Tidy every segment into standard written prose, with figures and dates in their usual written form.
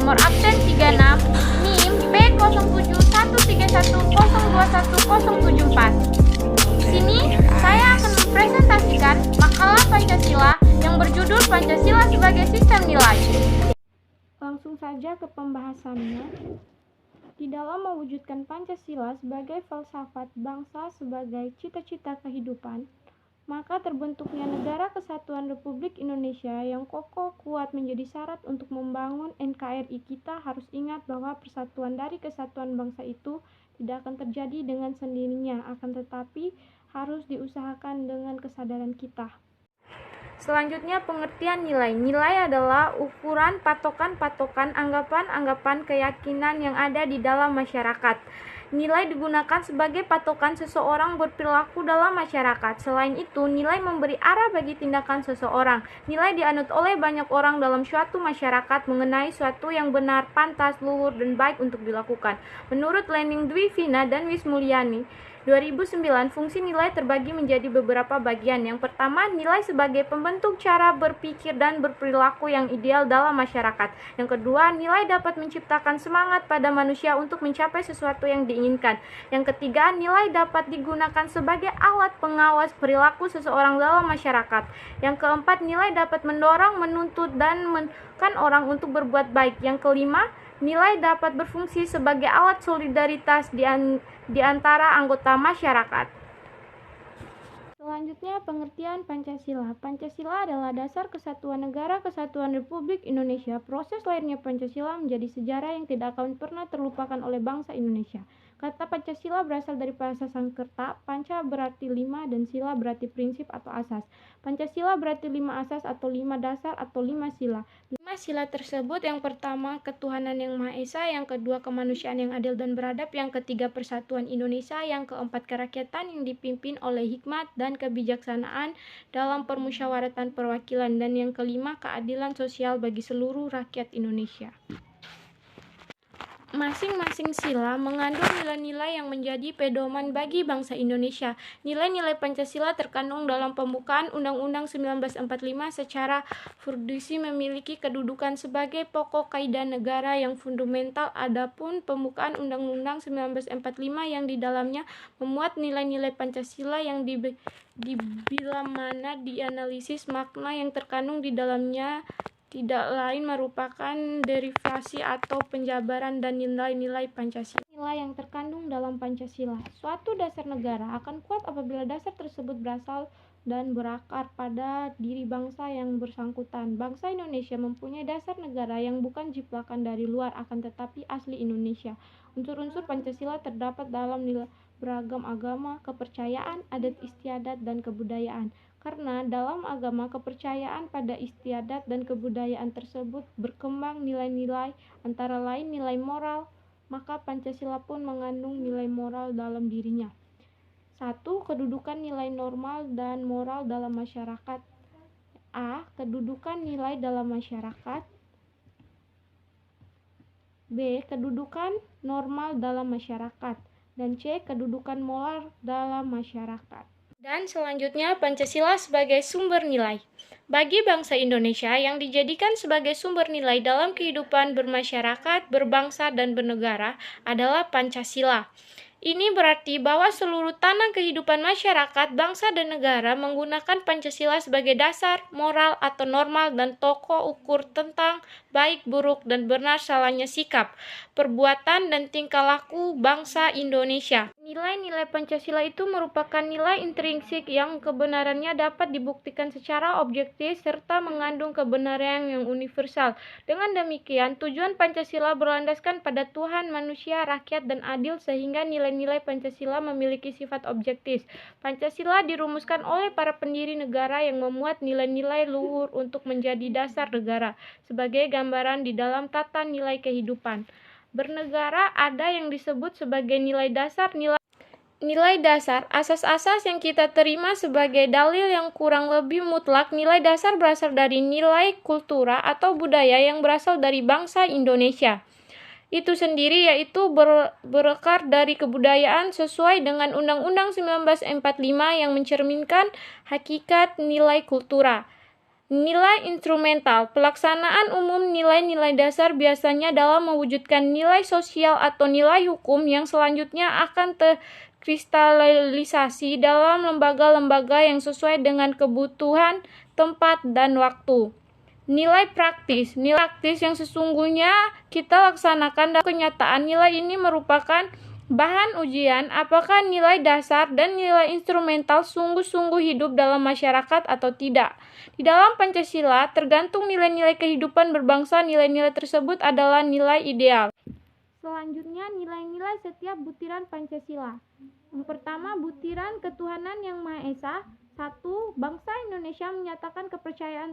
nomor absen 36, NIM P071310210074. Di sini saya akan mempresentasikan makalah Pancasila yang berjudul Pancasila sebagai Sistem Nilai. Langsung saja ke pembahasannya. Di dalam mewujudkan Pancasila sebagai falsafat bangsa sebagai cita-cita kehidupan, maka terbentuknya Negara Kesatuan Republik Indonesia yang kokoh kuat menjadi syarat untuk membangun NKRI. Kita harus ingat bahwa persatuan dari kesatuan bangsa itu tidak akan terjadi dengan sendirinya, akan tetapi harus diusahakan dengan kesadaran kita. Selanjutnya, pengertian nilai. Nilai adalah ukuran, patokan-patokan, anggapan-anggapan, keyakinan yang ada di dalam masyarakat. Nilai digunakan sebagai patokan seseorang berperilaku dalam masyarakat. Selain itu, nilai memberi arah bagi tindakan seseorang. Nilai dianut oleh banyak orang dalam suatu masyarakat mengenai suatu yang benar, pantas, luhur, dan baik untuk dilakukan. Menurut Lening Dwi Vina dan Wismulyani, 2009, fungsi nilai terbagi menjadi beberapa bagian. Yang pertama, nilai sebagai pembentuk cara berpikir dan berperilaku yang ideal dalam masyarakat. Yang kedua, nilai dapat menciptakan semangat pada manusia untuk mencapai sesuatu yang diinginkan. Yang ketiga, nilai dapat digunakan sebagai alat pengawas perilaku seseorang dalam masyarakat. Yang keempat, nilai dapat mendorong, menuntut, dan menekan orang untuk berbuat baik. Yang kelima, nilai dapat berfungsi sebagai alat solidaritas di antara anggota masyarakat. Selanjutnya, pengertian Pancasila. Pancasila adalah dasar kesatuan negara Kesatuan Republik Indonesia. Proses lahirnya Pancasila menjadi sejarah yang tidak akan pernah terlupakan oleh bangsa Indonesia. Kata Pancasila berasal dari bahasa Sanskerta. Panca berarti 5 dan sila berarti prinsip atau asas. Pancasila berarti 5 asas atau 5 dasar atau 5 sila. 5 sila tersebut, yang pertama ketuhanan yang Maha Esa, yang kedua kemanusiaan yang adil dan beradab, yang ketiga persatuan Indonesia, yang keempat kerakyatan yang dipimpin oleh hikmat dan kebijaksanaan dalam permusyawaratan perwakilan, dan yang kelima keadilan sosial bagi seluruh rakyat Indonesia. Masing-masing sila mengandung nilai-nilai yang menjadi pedoman bagi bangsa Indonesia. Nilai-nilai Pancasila terkandung dalam pembukaan Undang-Undang 1945 secara fundisi memiliki kedudukan sebagai pokok kaidah negara yang fundamental. Adapun pembukaan Undang-Undang 1945 yang di dalamnya memuat nilai-nilai Pancasila yang bila mana dianalisis makna yang terkandung di dalamnya tidak lain merupakan derivasi atau penjabaran dan nilai-nilai Pancasila. Nilai yang terkandung dalam Pancasila. Suatu dasar negara akan kuat apabila dasar tersebut berasal dan berakar pada diri bangsa yang bersangkutan. Bangsa Indonesia mempunyai dasar negara yang bukan jiplakan dari luar, akan tetapi asli Indonesia. Unsur-unsur Pancasila terdapat dalam nilai beragam agama, kepercayaan, adat istiadat, dan kebudayaan. Karena dalam agama kepercayaan pada istiadat dan kebudayaan tersebut berkembang nilai-nilai, antara lain nilai moral, maka Pancasila pun mengandung nilai moral dalam dirinya. 1. Kedudukan nilai normal dan moral dalam masyarakat. A. Kedudukan nilai dalam masyarakat. B. Kedudukan normal dalam masyarakat. Dan C. Kedudukan moral dalam masyarakat. Dan selanjutnya, Pancasila sebagai sumber nilai. Bagi bangsa Indonesia, yang dijadikan sebagai sumber nilai dalam kehidupan bermasyarakat, berbangsa, dan bernegara adalah Pancasila. Ini berarti bahwa seluruh tanah kehidupan masyarakat, bangsa, dan negara menggunakan Pancasila sebagai dasar, moral, atau normal dan tolok ukur tentang baik, buruk, dan benar salahnya sikap, perbuatan, dan tingkah laku bangsa Indonesia. Nilai-nilai Pancasila itu merupakan nilai intrinsik yang kebenarannya dapat dibuktikan secara objektif serta mengandung kebenaran yang universal. Dengan demikian, tujuan Pancasila berlandaskan pada Tuhan, manusia, rakyat, dan adil sehingga nilai-nilai Pancasila memiliki sifat objektif. Pancasila dirumuskan oleh para pendiri negara yang memuat nilai-nilai luhur untuk menjadi dasar negara sebagai gambaran di dalam tata nilai kehidupan. Bernegara ada yang disebut sebagai nilai dasar, nilai dasar, asas-asas yang kita terima sebagai dalil yang kurang lebih mutlak. Nilai dasar berasal dari nilai kultura atau budaya yang berasal dari bangsa Indonesia itu sendiri, yaitu berakar dari kebudayaan sesuai dengan Undang-Undang 1945 yang mencerminkan hakikat nilai kultura. Nilai instrumental. Pelaksanaan umum nilai-nilai dasar biasanya dalam mewujudkan nilai sosial atau nilai hukum yang selanjutnya akan terkristalisasi dalam lembaga-lembaga yang sesuai dengan kebutuhan, tempat, dan waktu. Nilai praktis. Nilai praktis yang sesungguhnya kita laksanakan dalam kenyataan. Nilai ini merupakan bahan ujian apakah nilai dasar dan nilai instrumental sungguh-sungguh hidup dalam masyarakat atau tidak. Di dalam Pancasila, tergantung nilai-nilai kehidupan berbangsa, nilai-nilai tersebut adalah nilai ideal. Selanjutnya, nilai-nilai setiap butiran Pancasila. Yang pertama, butiran ketuhanan yang Maha Esa. 1. Bangsa Indonesia menyatakan kepercayaan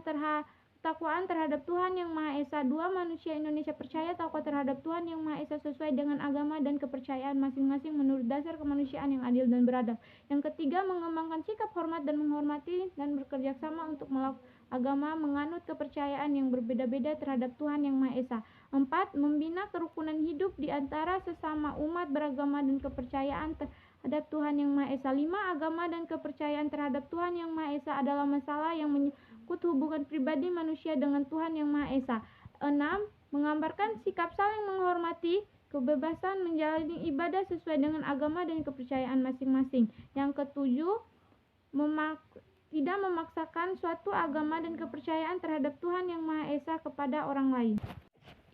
takwaan terhadap Tuhan Yang Maha Esa. 2. Manusia Indonesia percaya takwa terhadap Tuhan Yang Maha Esa sesuai dengan agama dan kepercayaan masing-masing menurut dasar kemanusiaan yang adil dan beradab. Yang ketiga, mengembangkan sikap hormat dan menghormati dan bekerja sama untuk agama menganut kepercayaan yang berbeda-beda terhadap Tuhan Yang Maha Esa. 4. Membina kerukunan hidup di antara sesama umat beragama dan kepercayaan terhadap Tuhan Yang Maha Esa. 5. Agama dan kepercayaan terhadap Tuhan Yang Maha Esa adalah masalah yang hubungan pribadi manusia dengan Tuhan Yang Maha Esa. 6. Menggambarkan sikap saling menghormati, kebebasan menjalani ibadah sesuai dengan agama dan kepercayaan masing-masing. Yang ketujuh, tidak memaksakan suatu agama dan kepercayaan terhadap Tuhan Yang Maha Esa kepada orang lain.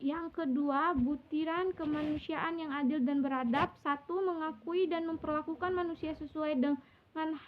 Yang kedua, butiran kemanusiaan yang adil dan beradab. 1. Mengakui dan memperlakukan manusia sesuai dengan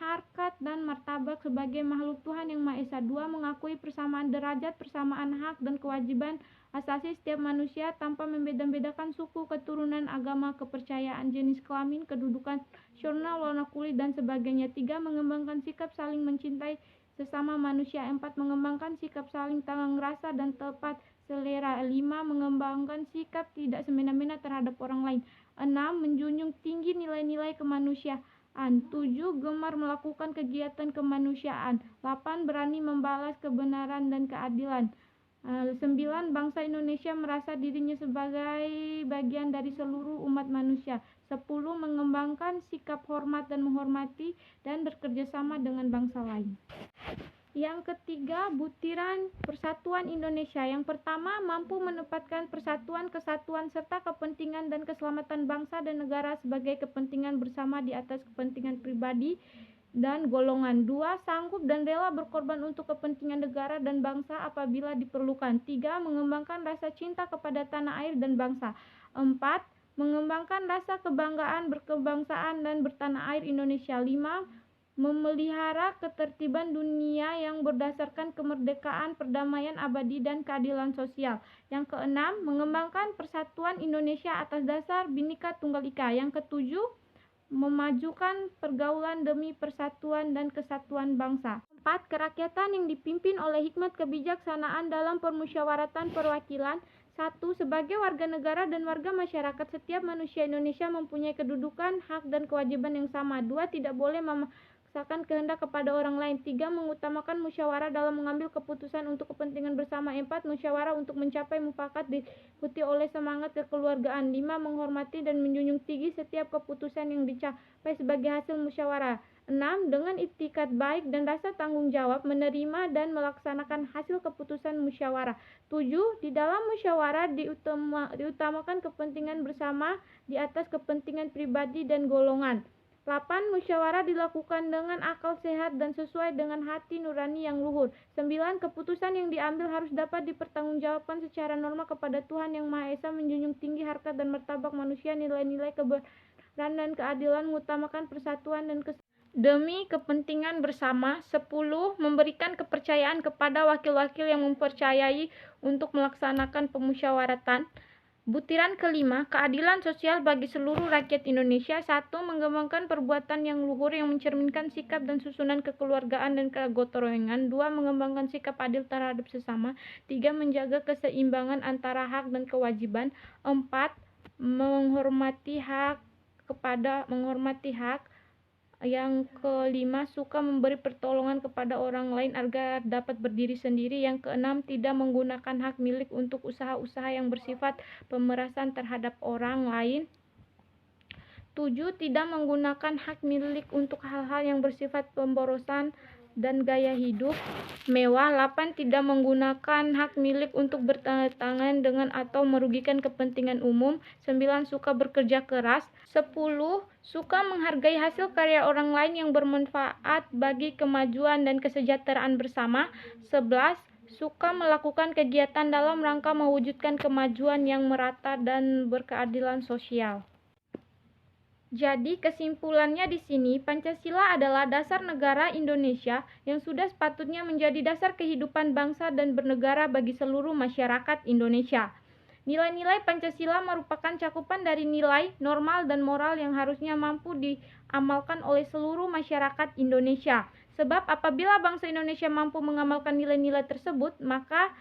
harkat dan martabat sebagai makhluk Tuhan Yang Maha Esa. 2. Mengakui persamaan derajat, persamaan hak dan kewajiban asasi setiap manusia tanpa membeda-bedakan suku, keturunan, agama, kepercayaan, jenis kelamin, kedudukan nasional, warna kulit, dan sebagainya. 3. Mengembangkan sikap saling mencintai sesama manusia. 4. Mengembangkan sikap saling tanggung rasa dan tepat selera. 5. Mengembangkan sikap tidak semena-mena terhadap orang lain. 6. Menjunjung tinggi nilai-nilai kemanusiaan. 7. Gemar melakukan kegiatan kemanusiaan. 8. Berani membalas kebenaran dan keadilan. 9. Bangsa Indonesia merasa dirinya sebagai bagian dari seluruh umat manusia. 10. Mengembangkan sikap hormat dan menghormati dan bekerja sama dengan bangsa lain. Yang ketiga, butiran persatuan Indonesia. Yang pertama, mampu menempatkan persatuan, kesatuan, serta kepentingan dan keselamatan bangsa dan negara sebagai kepentingan bersama di atas kepentingan pribadi dan golongan. 2. Sanggup dan rela berkorban untuk kepentingan negara dan bangsa apabila diperlukan. 3. Mengembangkan rasa cinta kepada tanah air dan bangsa. 4. Mengembangkan rasa kebanggaan berkebangsaan dan bertanah air Indonesia. 5. Memelihara ketertiban dunia yang berdasarkan kemerdekaan, perdamaian abadi, dan keadilan sosial. Yang keenam, mengembangkan persatuan Indonesia atas dasar Bhinneka Tunggal Ika. Yang ketujuh, memajukan pergaulan demi persatuan dan kesatuan bangsa. 4. Kerakyatan yang dipimpin oleh hikmat kebijaksanaan dalam permusyawaratan perwakilan. 1. Sebagai warga negara dan warga masyarakat, setiap manusia Indonesia mempunyai kedudukan, hak, dan kewajiban yang sama. 2. Tidak boleh memaksakan kehendak kepada orang lain. 3. Mengutamakan musyawarah dalam mengambil keputusan untuk kepentingan bersama. 4. Musyawarah untuk mencapai mufakat diikuti oleh semangat kekeluargaan. 5. Menghormati dan menjunjung tinggi setiap keputusan yang dicapai sebagai hasil musyawarah. 6. Dengan itikad baik dan rasa tanggung jawab menerima dan melaksanakan hasil keputusan musyawarah. 7. Di dalam musyawarah diutamakan kepentingan bersama di atas kepentingan pribadi dan golongan. 8. Musyawarah dilakukan dengan akal sehat dan sesuai dengan hati nurani yang luhur. 9. Keputusan yang diambil harus dapat dipertanggungjawabkan secara norma kepada Tuhan Yang Maha Esa, menjunjung tinggi harkat dan martabat manusia, nilai-nilai kebenaran dan keadilan, mengutamakan persatuan dan demi kepentingan bersama. 10. Memberikan kepercayaan kepada wakil-wakil yang mempercayai untuk melaksanakan pemusyawaratan. Butiran kelima, keadilan sosial bagi seluruh rakyat Indonesia. 1. Mengembangkan perbuatan yang luhur yang mencerminkan sikap dan susunan kekeluargaan dan kegotong-royongan. 2. Mengembangkan sikap adil terhadap sesama. 3. Menjaga keseimbangan antara hak dan kewajiban. 4. Menghormati hak. Yang kelima, suka memberi pertolongan kepada orang lain agar dapat berdiri sendiri. Yang keenam, tidak menggunakan hak milik untuk usaha-usaha yang bersifat pemerasan terhadap orang lain. 7. Tidak menggunakan hak milik untuk hal-hal yang bersifat pemborosan dan gaya hidup mewah. 8. Tidak menggunakan hak milik untuk bertentangan dengan atau merugikan kepentingan umum. 9. Suka bekerja keras. 10. Suka menghargai hasil karya orang lain yang bermanfaat bagi kemajuan dan kesejahteraan bersama. 11. Suka melakukan kegiatan dalam rangka mewujudkan kemajuan yang merata dan berkeadilan sosial. Jadi kesimpulannya di sini, Pancasila adalah dasar negara Indonesia yang sudah sepatutnya menjadi dasar kehidupan bangsa dan bernegara bagi seluruh masyarakat Indonesia. Nilai-nilai Pancasila merupakan cakupan dari nilai, normal, dan moral yang harusnya mampu diamalkan oleh seluruh masyarakat Indonesia. Sebab apabila bangsa Indonesia mampu mengamalkan nilai-nilai tersebut, maka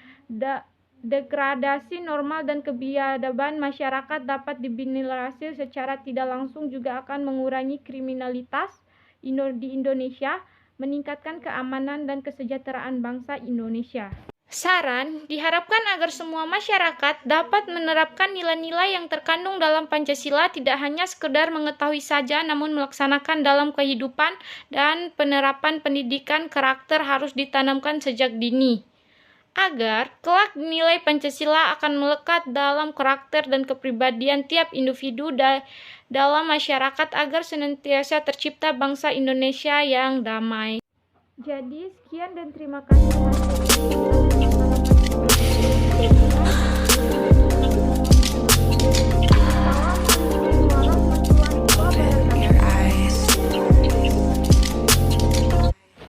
degradasi normal dan kebiadaban masyarakat dapat diminimalisir secara tidak langsung, juga akan mengurangi kriminalitas di Indonesia, meningkatkan keamanan dan kesejahteraan bangsa Indonesia. Saran, diharapkan agar semua masyarakat dapat menerapkan nilai-nilai yang terkandung dalam Pancasila, tidak hanya sekedar mengetahui saja, namun melaksanakan dalam kehidupan, dan penerapan pendidikan karakter harus ditanamkan sejak dini, agar kelak nilai Pancasila akan melekat dalam karakter dan kepribadian tiap individu dalam masyarakat, agar senantiasa tercipta bangsa Indonesia yang damai. Jadi sekian dan terima kasih.